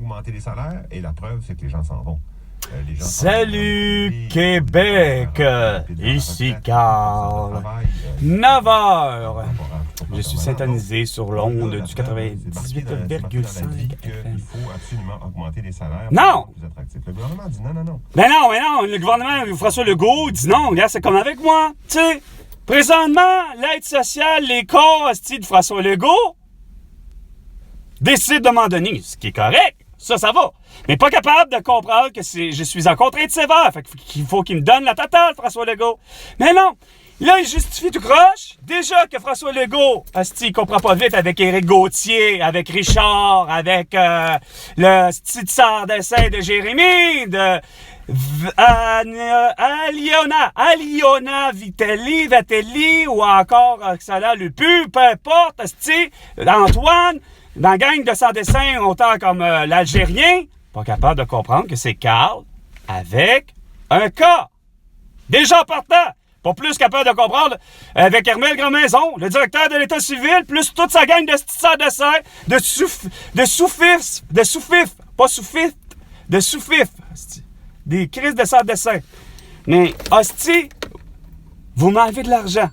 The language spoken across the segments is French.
augmenter les salaires et la preuve, c'est que les gens s'en vont. Salut Québec, ici Carl, 9h. Je suis syntonisé sur l'onde du 98,5 FM. Il faut absolument augmenter les salaires. Non! Le gouvernement dit non. Mais non, le gouvernement, François Legault, dit non, regarde, c'est comme avec moi, tu sais. Présentement, l'aide sociale, les corps de François Legault décident de m'en donner, ce qui est correct. Ça va. Mais pas capable de comprendre que je suis en contrainte sévère. Fait qu'il faut qu'il me donne la totale, François Legault. Mais non. Là, il justifie tout croche. Déjà que François Legault, il comprend pas vite avec Éric Gauthier, avec Richard, avec le petit sardessin de Jérémy, de Aliona Vitelli, ou encore Xala Lupu, peu importe, Antoine, dans la gang de sans-dessin, autant comme l'Algérien, pas capable de comprendre que c'est Carl avec un K. Déjà partant, pas plus capable de comprendre avec Hermel Grandmaison, le directeur de l'État civil, plus toute sa gang de sans-dessin, de soufif, des crises de sans-dessin. Mais, hostie, vous m'enlevez de l'argent.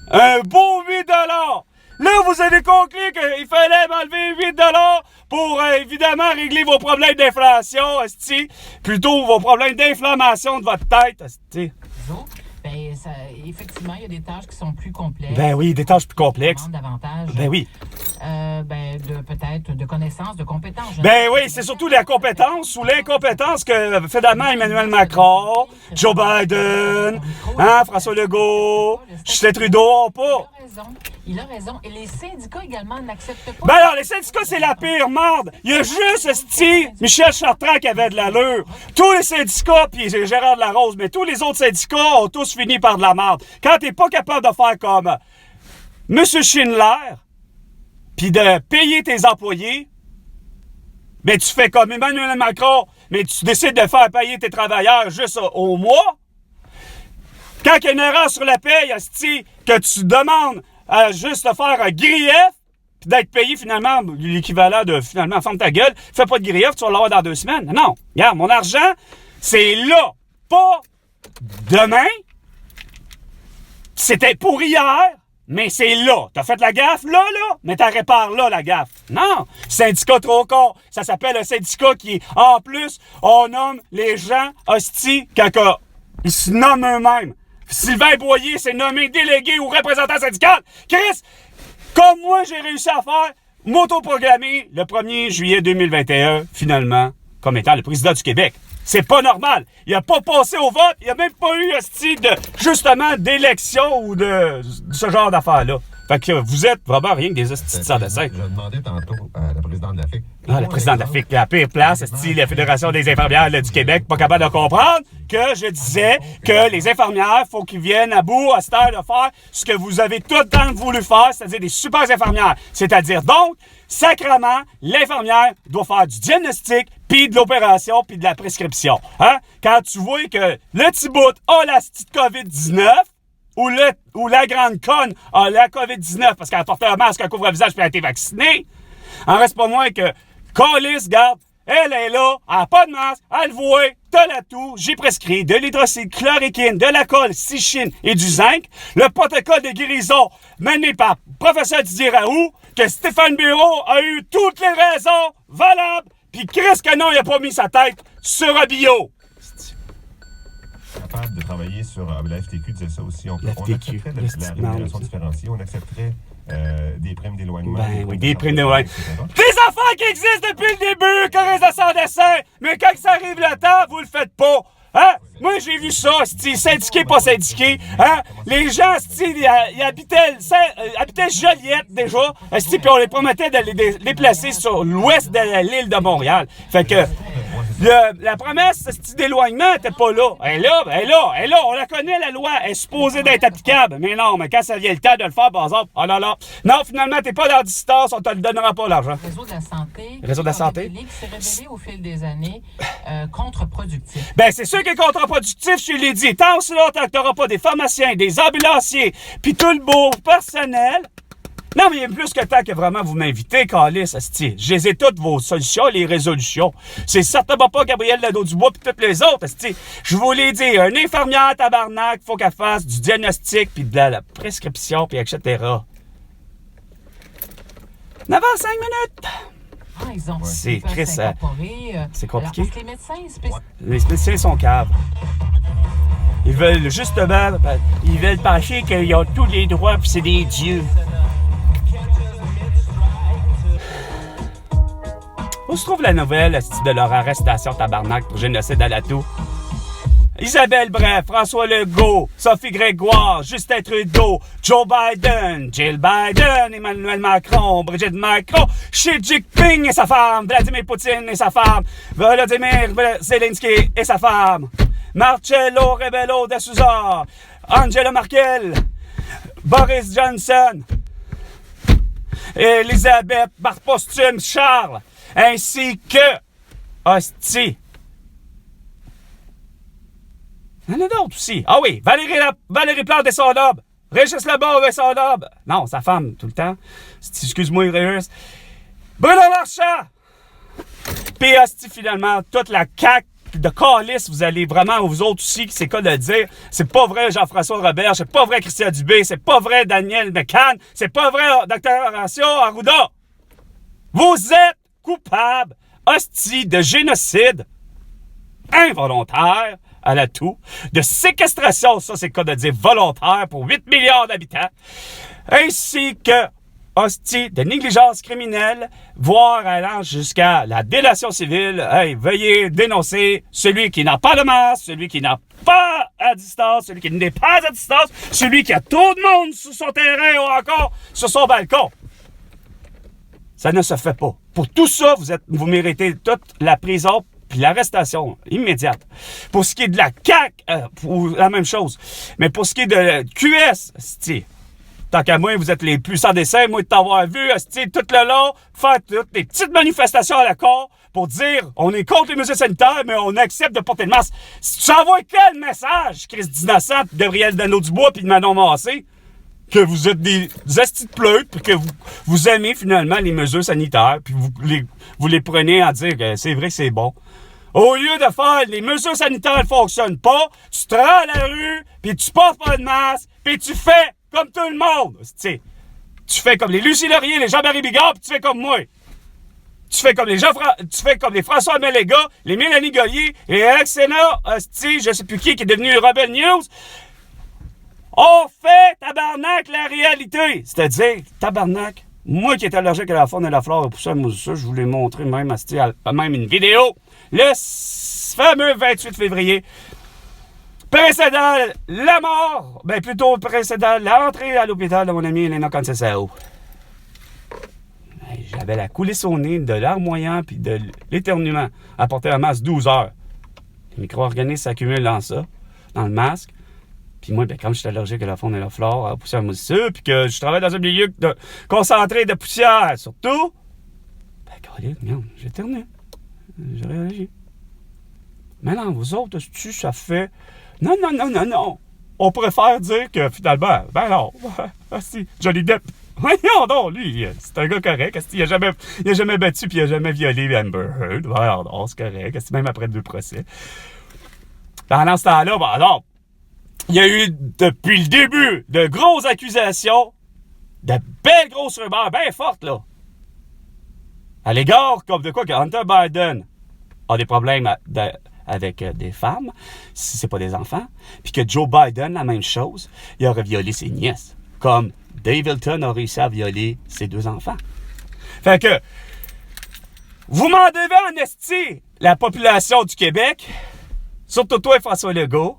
Un beau 8 $. Là, vous avez conclu qu'il fallait m'enlever 8 $ pour, évidemment, régler vos problèmes d'inflation, esti. Plutôt vos problèmes d'inflammation de votre tête, esti. Effectivement, il y a des tâches qui sont plus complexes. Ben oui, des tâches plus complexes. Davantage. Ben oui. Peut-être de connaissances, de compétences. Ben oui, c'est surtout la compétence ou l'incompétence que finalement Emmanuel Macron, Joe Biden, François Legault, Justin Trudeau, pas. Il a raison. Et les syndicats également n'acceptent pas. Ben alors, les syndicats, c'est la pire merde. Il y a juste Michel Chartrand qui avait de l'allure. Tous les syndicats, puis Gérard Larose, mais tous les autres syndicats ont tous fini par de la merde. Quand t'es pas capable de faire comme M. Schindler, puis de payer tes employés, ben tu fais comme Emmanuel Macron, mais tu décides de faire payer tes travailleurs juste au mois. Quand il y a une erreur sur la paye, que tu demandes à juste de faire un grief, puis d'être payé finalement, l'équivalent de finalement, ferme ta gueule, fais pas de grief, tu vas l'avoir dans 2 semaines. Non, regarde, mon argent, c'est là, pas demain. C'était pour hier, mais c'est là. T'as fait la gaffe là, mais t'as réparé là la gaffe. Non, syndicat trop con. Ça s'appelle un syndicat qui, en plus, on nomme les gens hosties quand ils se nomment eux-mêmes. Sylvain Boyer s'est nommé délégué ou représentant syndical. Chris, comme moi, j'ai réussi à faire m'autoprogrammer le 1er juillet 2021, finalement, comme étant le président du Québec. C'est pas normal. Il a pas passé au vote. Il a même pas eu justement d'élection ou de ce genre d'affaires-là. Fait que vous êtes vraiment rien que des hosties sans dessin. Je demandais tantôt à la présidente de la FIC. La présidente de la FIC, la pire place, la Fédération des infirmières du Québec, pas capable de comprendre que je disais que les infirmières, faut qu'ils viennent à bout à cette heure de faire ce que vous avez tout le temps voulu faire, c'est-à-dire des super infirmières. C'est-à-dire donc, sacrément, l'infirmière doit faire du diagnostic, puis de l'opération, puis de la prescription. Hein? Quand tu vois que le petit bout a la petite COVID-19, ou la grande conne a la COVID-19 parce qu'elle a porté un masque, un couvre-visage puis elle a été vaccinée, en reste pas moins que Callis, garde, elle est là, elle n'a pas de masque, elle le voit, t'as la toux, j'ai prescrit de l'hydroxychloroquine, de la colchicine et du zinc, le protocole de guérison mené par professeur Didier Raoult, que Stéphane Bureau a eu toutes les raisons valables, puis Chris que non, il a pas mis sa tête sur un bio. Capable de travailler sur la FTQ disait ça aussi. On FTQ, accepterait la rémunération différenciée, on accepterait des primes d'éloignement. Ben oui, des primes d'éloignement. Des affaires qui existent depuis le début, Corée sans dessin, mais quand ça arrive le temps, vous le faites pas. Hein? Moi, j'ai vu ça, syndiqué, pas syndiqué. Hein? Les gens, ils habitaient Joliette, déjà. Puis on les promettait de les déplacer sur l'ouest de l'île de Montréal. Fait que la promesse d'éloignement n'était pas là. Elle est là. On la connaît, la loi. Elle est supposée d'être applicable. Mais non, mais quand ça vient le temps de le faire, par exemple, oh là là. Non, finalement, t'es pas dans la distance, on te le donnera pas, l'argent. Le réseau de la santé. Le réseau de la santé. Qui s'est révélé au fil des années contre-productif. Ben, c'est sûr qu'il est contre-productif, je l'ai dit. Tant aussi longtemps que t'auras pas des pharmaciens, des ambulanciers, puis tout le beau personnel, Non, mais il y a plus que temps que vraiment vous m'invitez, Calice, asti. Je les ai toutes vos solutions, les résolutions. C'est certainement pas Gabriel Nadeau-Dubois pis toutes les autres, asti. Je vous l'ai dit, une infirmière tabarnak, faut qu'elle fasse du diagnostic pis de la prescription pis etc. 9h05 minutes. Ah, ils ont C'est ils peuvent Chris, s'incorporer, c'est compliqué. Alors, parce que les médecins, Les médecins sont caves. Ils veulent justement, ils veulent penser qu'ils ont tous les droits pis c'est des dieux. Où se trouve la nouvelle de leur arrestation tabarnak pour génocide à la toux? Isabelle Bref, François Legault, Sophie Grégoire, Justin Trudeau, Joe Biden, Jill Biden, Emmanuel Macron, Brigitte Macron, Xi Jinping et sa femme, Vladimir Poutine et sa femme, Volodymyr Zelensky et sa femme, Marcello Rebello de Souza, Angela Merkel, Boris Johnson, Elisabeth Barpostume Charles, ainsi que Hostie. Il y en a d'autres aussi. Ah oui, Valérie Plante et son homme. Régis Lebon et son homme. Non, sa femme, tout le temps. Excuse-moi, Régis. Bruno Marchand. Puis, hostie, finalement, toute la CAQ de calice, vous allez vraiment, vous autres aussi, c'est quoi de le dire. C'est pas vrai Jean-François Robert, c'est pas vrai Christian Dubé, c'est pas vrai Daniel McCann, c'est pas vrai Dr. Horacio Arruda. Vous êtes coupable, hostie, de génocide involontaire à la toux, de séquestration, ça c'est le cas de dire volontaire pour 8 milliards d'habitants, ainsi que hostie de négligence criminelle, voire allant jusqu'à la délation civile. Hey, veuillez dénoncer celui qui n'a pas de masque, celui qui n'a pas à distance, celui qui n'est pas à distance, celui qui a tout le monde sur son terrain ou encore sur son balcon. Ça ne se fait pas. Pour tout ça, vous méritez toute la prison puis l'arrestation immédiate. Pour ce qui est de la CAQ, pour la même chose. Mais pour ce qui est de QS, tant qu'à moi, vous êtes les plus sans dessin, moi, de t'avoir vu, tout le long, faire toutes les petites manifestations à la cour pour dire, on est contre les mesures sanitaires, mais on accepte de porter le masque. Tu envoies quel message, Chris d'innocent, Gabriel Nadeau-Dubois puis de Manon Massé? Que vous êtes des astis de pleutres, puis que vous aimez finalement les mesures sanitaires, puis vous les prenez à dire que c'est vrai que c'est bon. Au lieu de faire les mesures sanitaires ne fonctionnent pas, tu te rends à la rue, puis tu portes pas de masque, puis tu fais comme tout le monde. T'sais, tu fais comme les Lucie Laurier, les Jean-Marie Bigard, puis tu fais comme moi. Tu fais comme les François Méléga, les Mélanie Gaulier, et Alex Sénat, je sais plus qui est devenu Rebel News. On fait, tabarnak, la réalité. C'est-à-dire, tabarnak, moi qui étais allergique à la faune et à la flore, pour ça, je vous l'ai montré même, même une vidéo, le fameux 28 février, précédant la mort, ben plutôt précédant l'entrée à l'hôpital de mon ami Elena Conceição. J'avais la coulisse au nez de larmoyant puis de l'éternuement à porter un masque 12 heures. Les micro-organismes s'accumulent dans ça, dans le masque. Puis moi, ben, comme je suis allergique à la faune et la flore, à la poussière moisissure, puis que je travaille dans un milieu concentré de poussière, surtout, ben, regarde, j'ai éternué. J'ai réagi. Mais non, vous autres, ça fait... Non. On préfère dire que finalement, ben non, si, Johnny Depp, voyons donc, lui, c'est un gars correct, il a jamais battu puis il a jamais violé Amber Heard, voyons donc, c'est correct, même après 2 procès. Pendant ce temps-là, ben non, il y a eu, depuis le début, de grosses accusations, de belles grosses rumeurs, bien fortes, là. À l'égard, comme de quoi que Hunter Biden a des problèmes avec des femmes, si c'est pas des enfants, puis que Joe Biden, la même chose, il aurait violé ses nièces, comme Dave Hilton a réussi à violer ses 2 enfants. Fait que, vous m'en devez en esti, la population du Québec, surtout toi, François Legault.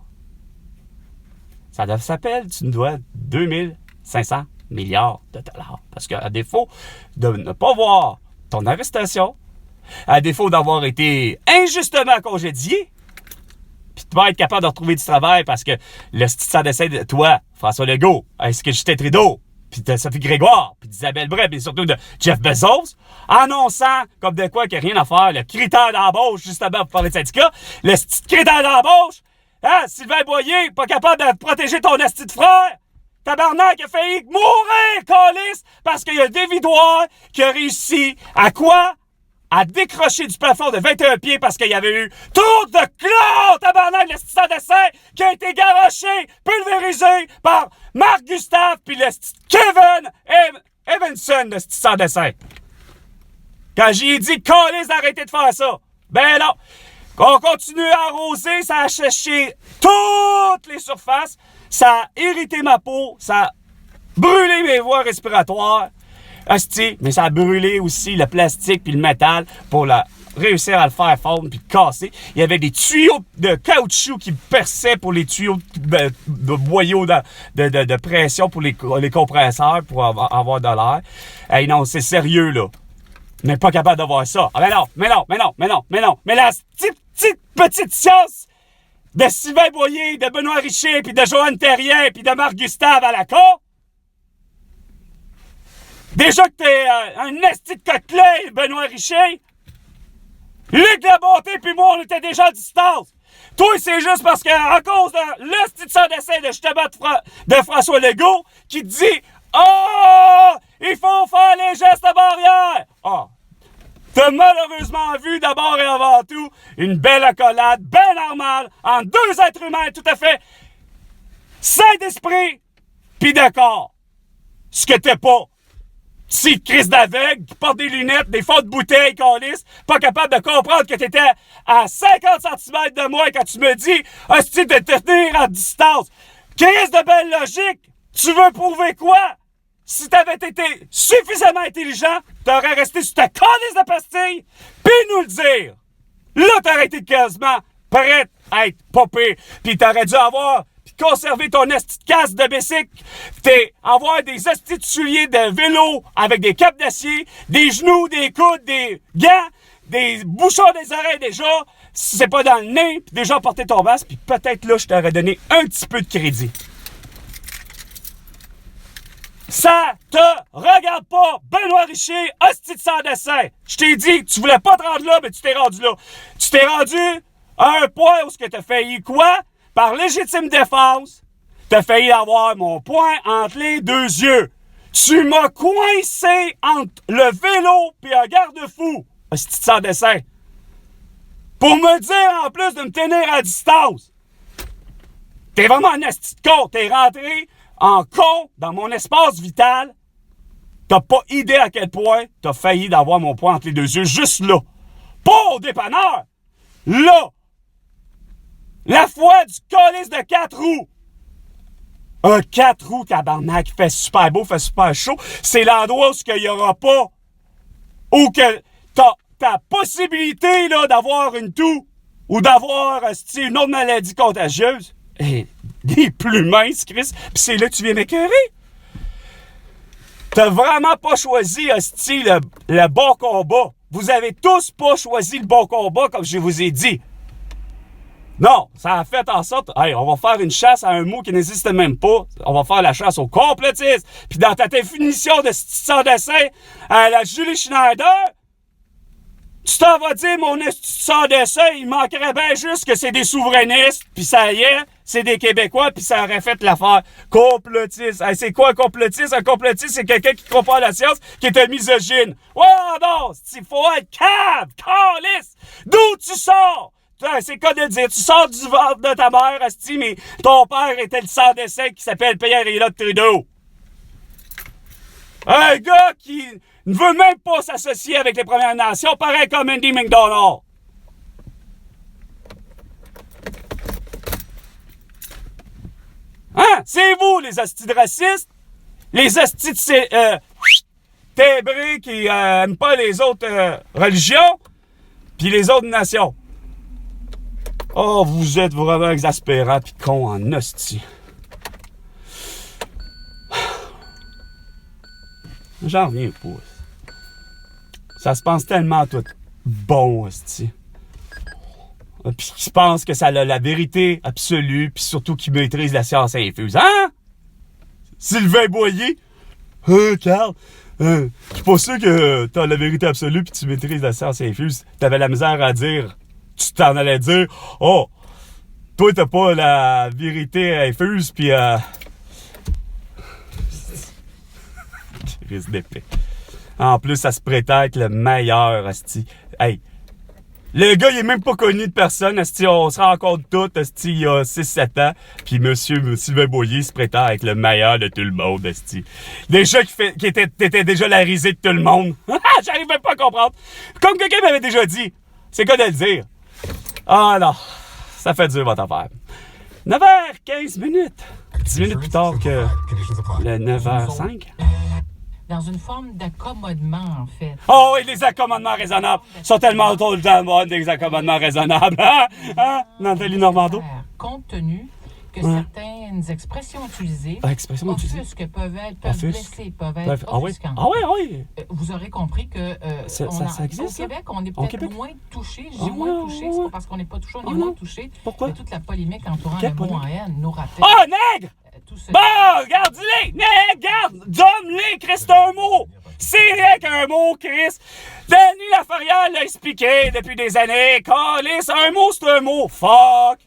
Ça s'appelle, tu nous dois 2500 milliards de dollars. Parce qu'à défaut de ne pas voir ton arrestation, à défaut d'avoir été injustement congédié, puis de pas être capable de retrouver du travail parce que le style d'essai de toi, François Legault, ainsi que Justin Trudeau, puis de Sophie Grégoire, puis d'Isabelle Bref, et surtout de Jeff Bezos, annonçant comme de quoi qu'il n'y a rien à faire, le critère d'embauche, justement, pour parler de syndicat, le critère d'embauche. Hein, Sylvain Boyer, pas capable de protéger ton asti de frère? tabarnak, a failli mourir, câlisse, parce qu'il y a David Ward qui a réussi à quoi? À décrocher du plafond de 21 pieds parce qu'il y avait eu trop de clore, tabarnak, le style d'essai qui a été garoché, pulvérisé par Marc Gustave puis le Kevin Evanson, le style d'essai. Quand j'ai dit, câlisse d'arrêter de faire ça. Ben non. On continue à arroser, ça a séché toutes les surfaces, ça a irrité ma peau, ça a brûlé mes voies respiratoires. Asti, mais ça a brûlé aussi le plastique puis le métal pour réussir à le faire fondre puis casser. Il y avait des tuyaux de caoutchouc qui perçaient pour les tuyaux de boyaux de pression pour les compresseurs pour avoir de l'air. Hey non, c'est sérieux là. On n'est pas capable de voir ça. Ah mais non. Mais la petite science de Sylvain Boyer, de Benoît Richer, puis de Joanne Terrien, puis de Marc Gustave à la con. Déjà que t'es un esti de coquelet, Benoît Richer. Luc Labonté puis moi, on était déjà à distance. Toi, c'est juste parce que à cause de l'esti de son d'essai de justement de François Legault qui te dit « Oh, il faut faire les gestes barrières! » Ah, t'as malheureusement vu d'abord et avant tout une belle accolade, bien normale, entre deux êtres humains tout à fait sains d'esprit pis de corps. Ce que t'es pas. Si Chris d'aveugle, qui porte des lunettes, des fonds de bouteille, câlisse, pas capable de comprendre que t'étais à 50 cm de moi quand tu me dis « Hostie, de te tenir à distance. » Chris de belle logique, tu veux prouver quoi? Si t'avais été suffisamment intelligent, t'aurais resté sur ta câlisse de pastilles, pis nous le dire. Là, t'aurais été quasiment prête à être popé, pis t'aurais dû avoir... conserver ton esti de casque de bicycle, avoir des estis de souliers de vélo avec des capes d'acier, des genoux, des coudes, des gants, des bouchons des oreilles déjà, si c'est pas dans le nez, puis déjà porter ton masque, puis peut-être là, je t'aurais donné un petit peu de crédit. Ça te regarde pas, Benoît Richer, hostie de sans dessin. Je t'ai dit que tu voulais pas te rendre là, mais tu t'es rendu là. Tu t'es rendu à un point où ce que t'as failli quoi? Par légitime défense, t'as failli avoir mon poing entre les deux yeux. Tu m'as coincé entre le vélo et un garde-fou. Hostie de sans dessin. Pour me dire en plus de me tenir à distance. T'es vraiment un esti de con. T'es rentré en con dans mon espace vital. T'as pas idée à quel point t'as failli d'avoir mon poing entre les deux yeux. Juste là. Pas au dépanneur. Là. La foi du colis de 4 roues. Un 4 roues, tabarnak, fait super beau, fait super chaud. C'est l'endroit où il n'y aura pas, où que ta possibilité là, d'avoir une toux ou d'avoir une autre maladie contagieuse est des plus minces, Chris. Puis c'est là que tu viens m'écœurer. T'as vraiment pas choisi, hostie, le bon combat. Vous avez tous pas choisi le bon combat, comme je vous ai dit. Non, ça a fait en sorte, hey, on va faire une chasse à un mot qui n'existe même pas. On va faire la chasse aux complotistes. Puis dans ta définition de sans dessin à la Julie Schneider, tu t'en vas dire, mon sans dessin, il manquerait bien juste que c'est des souverainistes, puis ça y est, c'est des Québécois, puis ça aurait fait l'affaire. Complotiste. Hey, c'est quoi un complotiste? Un complotiste, c'est quelqu'un qui croit pas à la science, qui est un misogyne. Ouais, non, il faut être cave, calisse. D'où tu sors? C'est quoi de le dire? Tu sors du ventre de ta mère, asti, mais ton père était le sans dessin qui s'appelle Pierre-Éliott Trudeau. Un gars qui ne veut même pas s'associer avec les Premières Nations, pareil comme Andy McDonald. Hein? C'est vous, les astis de racistes? Les astis de tébrés qui aiment pas les autres religions, puis les autres nations. Oh, vous êtes vraiment exaspérant pis con en hostie. J'en reviens pas. Ça se pense tellement tout bon, hostie. Pis qui se pense que ça a la vérité absolue, pis surtout qui maîtrise la science infuse. Hein? Sylvain Boyer? Carl, je suis pas sûr que t'as la vérité absolue pis tu maîtrises la science infuse. T'avais la misère à dire. Tu t'en allais dire, oh, toi t'as pas la vérité infuse, puis Crise d'épée. En plus, ça se prêtait à être le meilleur, asti. Hey! Le gars, il est même pas connu de personne, asti. On se rencontre tous, asti, il y a 6-7 ans. Puis monsieur Sylvain Boyer se prêtait à être le meilleur de tout le monde, asti. Déjà t'étais déjà la risée de tout le monde. J'arrive même pas à comprendre. Comme quelqu'un m'avait déjà dit. C'est quoi de le dire? Ah non, ça fait dur votre affaire. 9h15 minutes. 10 minutes plus tard que le 9h05. Dans une forme d'accommodement, en fait. Oh oui, les accommodements raisonnables sont tellement tout le temps bonnes, des accommodements raisonnables. Hein? Nathalie Normando? Compte tenu que certaines expressions utilisées, offusques, peuvent blesser, peuvent être offusquantes. Ah oui. Vous aurez compris que ça existe, au Québec, on est peut-être moins touché. Je dis moins touché, c'est pas parce qu'on n'est pas touché, on est moins touché. Pourquoi? Mais toute la polémique entourant le mot en haine nous rappelle. Oh, nègre! Bon, regarde-les! Regarde! Donne-les, Chris, c'est un mot! C'est rien qu'un mot, Chris! Denis Laferrière l'a expliqué depuis des années. Calisse, un mot, c'est un mot. Fuck!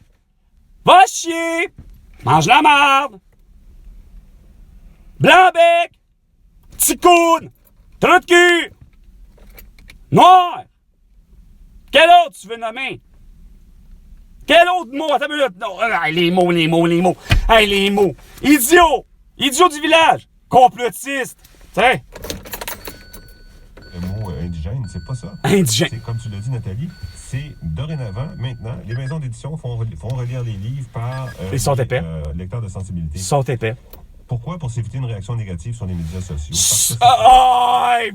Va chier! Mange la marde! Blanc-bec! Ticoune! Trou de cul! Noir! Quel autre tu veux nommer? Quel autre mot? Attends une minute. Non, les mots. Hey, les mots. Idiot! Idiot du village! Complotiste! Tiens! Le mot indigène, c'est pas ça. Indigène. C'est comme tu l'as dit, Nathalie, c'est dorénavant, maintenant, les maisons d'édition font relire les livres par Ils sont épais. lecteurs de sensibilité. Ils sont épais. Pourquoi? Pour s'éviter une réaction négative sur les médias sociaux.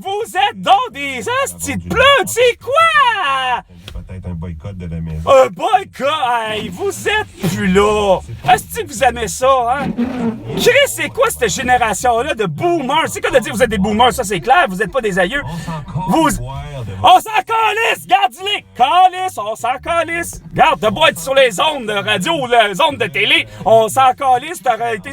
Vous êtes donc des astis de pleutres, c'est quoi? Peut-être un boycott de la maison. Un boycott? Hey, vous êtes plus là. Est-ce que vous aimez ça, hein? Chris, c'est quoi cette génération-là de boomers? C'est quoi de dire que vous êtes des boomers? Ça, c'est clair. Vous êtes pas des aïeux. On s'en calisse! Garde-les! Calisse! On s'en calisse! Garde, de boire sur les ondes de radio ou les ondes de télé. On s'en calisse. T'aurais été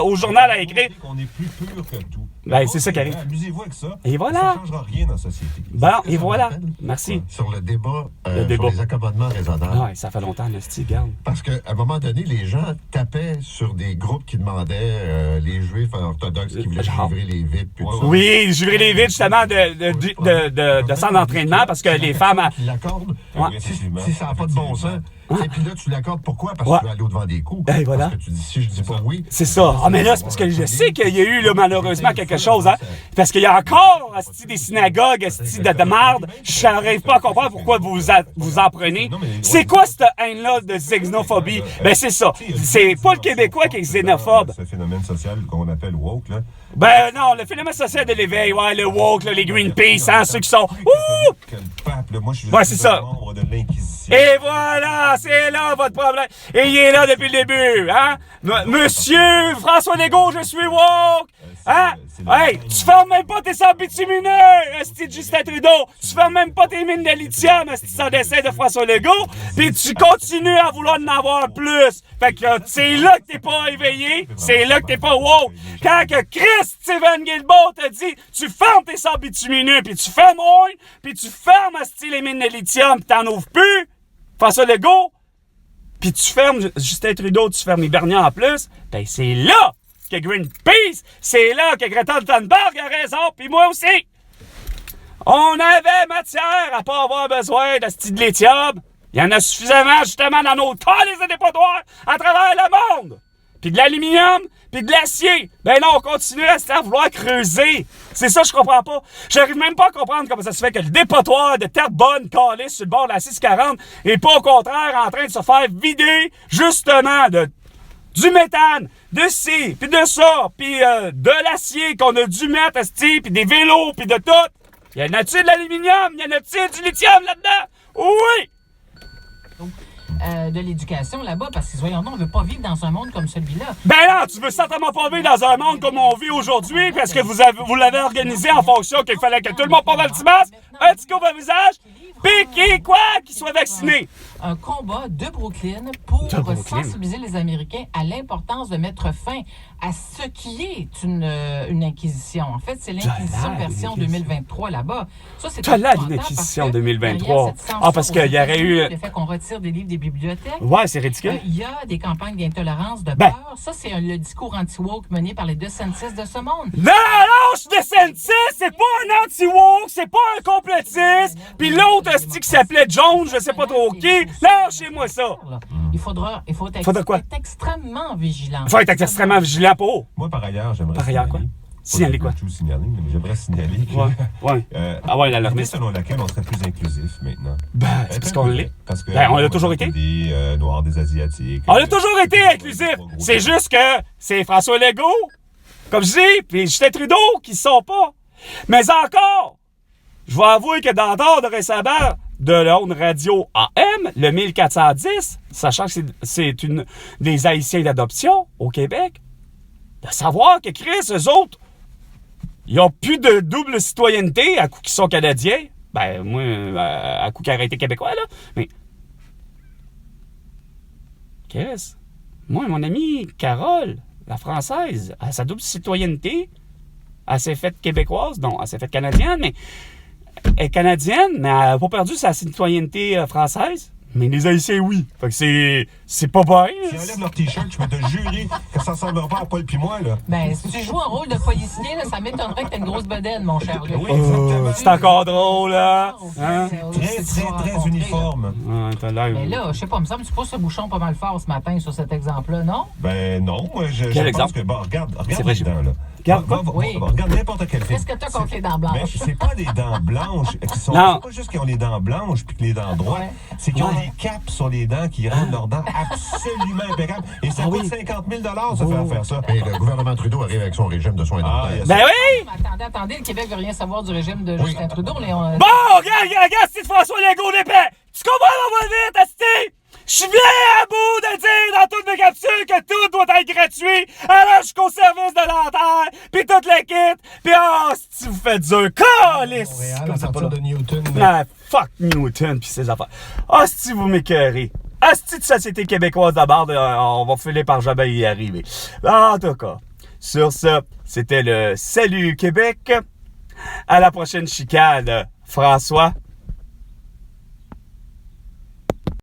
au journal à écrire. On est plus pur que tout. Ben, c'est ça qui arrive. Amusez-vous avec ça. Et voilà. Ça ne changera rien dans la société. Bon, et voilà. Merci. Sur le débat, sur les accommodements raisonnables. Ouais, ça fait longtemps, Nasty, garde. Parce qu'à un moment donné, les gens tapaient sur des groupes qui demandaient les Juifs orthodoxes qui voulaient livrer les vides. Oui, livrer les vides, justement, de centre d'entraînement, parce que les femmes... Qui l'accordent. Ouais. Si ça n'a pas de bon sens. Et puis là, tu l'accordes. Pourquoi? Parce que tu vas aller au-devant des coups. Ben voilà. Parce que tu dis, si je dis pas oui... C'est ça. Ah, mais là, c'est parce que je sais qu'il y a eu, là, malheureusement, quelque chose, hein. Parce qu'il y a encore, asti, des synagogues, asti, de marde. Je n'arrive pas à comprendre pourquoi vous en prenez. C'est quoi cette haine-là de xénophobie? Ben, c'est ça. C'est pas le Québécois qui est xénophobe. Ce phénomène social qu'on appelle woke, là. Ben non, le phénomène social de l'éveil, ouais, le woke, là, les Greenpeace, hein, ceux qui sont... Ouh! Que le pape, là, moi, je suis ouais, c'est ça. membre de l'Inquisition. Et voilà, c'est là votre problème. Et il est là depuis le début, hein? Monsieur François Legault, je suis woke! Hein? Hey, tu fermes même pas tes sables bitumineux, esti de Justin Trudeau! Tu fermes même pas tes mines de lithium, esti sans dessin de François Legault! Pis tu continues à vouloir en avoir plus! Fait que c'est là que t'es pas éveillé, c'est là que t'es pas woke! Quand que Chris Steven Guilbeault te dit, tu fermes tes sables bitumineux, pis tu fermes Oil, pis tu fermes, esti, les mines de lithium, pis t'en ouvres plus! François Legault! Pis tu fermes Justin Trudeau, tu fermes Hibernia en plus, ben c'est là que Greenpeace, c'est là que Greta Thunberg a raison, puis moi aussi. On avait matière à pas avoir besoin de ce de lithium. Il y en a suffisamment, justement, dans nos calices de dépotoirs à travers le monde. Puis de l'aluminium, puis de l'acier. Ben non, on continue à vouloir creuser. C'est ça, je comprends pas. J'arrive même pas à comprendre comment ça se fait que le dépotoir de Terrebonne, calice, sur le bord de la 640, est pas au contraire en train de se faire vider, justement, du méthane, de ci, puis de ça, puis de l'acier qu'on a dû mettre, esti, puis des vélos, puis de tout. Y en a-t-il de l'aluminium? Y en a-t-il du lithium là-dedans? Oui! De l'éducation là-bas, parce que, voyons donc, on veut pas vivre dans un monde comme celui-là. Ben non, tu veux certainement pas vivre dans un monde comme on vit aujourd'hui, parce que vous l'avez organisé en fonction qu'il fallait que tout le monde porte le petit masque, un petit coupe au visage, pis qu'il soit vaccinés. Un combat de Brooklyn pour sensibiliser les Américains à l'importance de mettre fin à ce qui est une inquisition. En fait, c'est l'inquisition version 2023 là-bas. Ça, c'est tu as l'air d'une inquisition 2023. Ah, parce qu'il y aurait eu... Le fait qu'on retire des livres des bibliothèques. Ouais, c'est ridicule. Il y a des campagnes d'intolérance, de peur. Ça, c'est le discours anti-woke mené par les DeSantis de ce monde. Non, je DeSantis, c'est pas un anti-woke, c'est pas un complotiste. Puis l'autre, qui s'appelait Jones, je sais pas trop qui. Lâchez-moi ça. Il faut être extrêmement vigilant. Il faut être extrêmement vigilant pour. Moi, par ailleurs, j'aimerais Par ailleurs, quoi? Signaler quoi? Tout signaler, mais j'aimerais signaler que... Ouais. Ah ouais, l'alarmiste. Selon laquelle on serait plus inclusif maintenant. C'est parce qu'on l'est. Parce que on l'a toujours été. Des Noirs, des Asiatiques. On a toujours été inclusif. C'est juste que c'est François Legault, comme je dis, puis Justin Trudeau qui ne sont pas. Mais encore, je vais avouer que dans l'ordre récemment de l'onde radio AM, le 1410, sachant que c'est des Haïtiens d'adoption au Québec, de savoir que Chris, eux autres, ils n'ont plus de double citoyenneté à coup qu'ils sont Canadiens. Ben, moi, à coup qu'ils auraient été Québécois, là. Mais, Chris, moi, mon amie Carole, la Française, elle a sa double citoyenneté. Elle s'est faite québécoise. Non, elle s'est faite canadienne, mais elle est canadienne, mais elle n'a pas perdu sa citoyenneté française. Mais les Haïtiens, oui. Fait que c'est pas bien. Si on lève leur t-shirt, je peux te jurer que ça ne ressemblera pas à Paul pis moi, là. Ben, si tu joues un rôle de policier, là, ça m'étonnerait que t'aies une grosse bedaine, mon cher. Oui, exactement. C'est encore drôle, là. Hein? Très uniforme. Ouais, t'as l'air. Mais là, je sais pas, il me semble que tu pousses ce bouchon pas mal fort ce matin sur cet exemple-là, non? Ben non, moi, je exemple? pense que, bon, regarde C'est vrai, les dents, là. Regarde quoi? Regarde n'importe quel film. Qu'est-ce que t'as contre les dents blanches? Mais c'est pas des dents blanches qui sont... Non. C'est pas juste qu'ils ont les dents blanches puis que les dents droites. Ouais. C'est qu'ils ont des capes sur les dents qui rendent leurs dents absolument impeccables. Et ça coûte 50 000 se faire ça. Et le gouvernement Trudeau arrive avec son régime de soins dentaires. Ben oui! Attendez, le Québec veut rien savoir du régime de Justin Trudeau. Bon, regarde, c'est François Legault d'épais! Tu comprends, on va vite, Asti? Je suis bien à bout de dire dans toutes mes capsules que tout doit être gratuit, alors jusqu'au service de dentaire, pis toute l'équipe, pis si vous faites dur, calice! Comme ça, pas de Newton. Ah, fuck Newton pis ses affaires. Si vous m'écœurez. Asti de société québécoise d'abord, on va filer par jamais y arriver. En tout cas, sur ça, c'était le Salut Québec. À la prochaine chicane, François.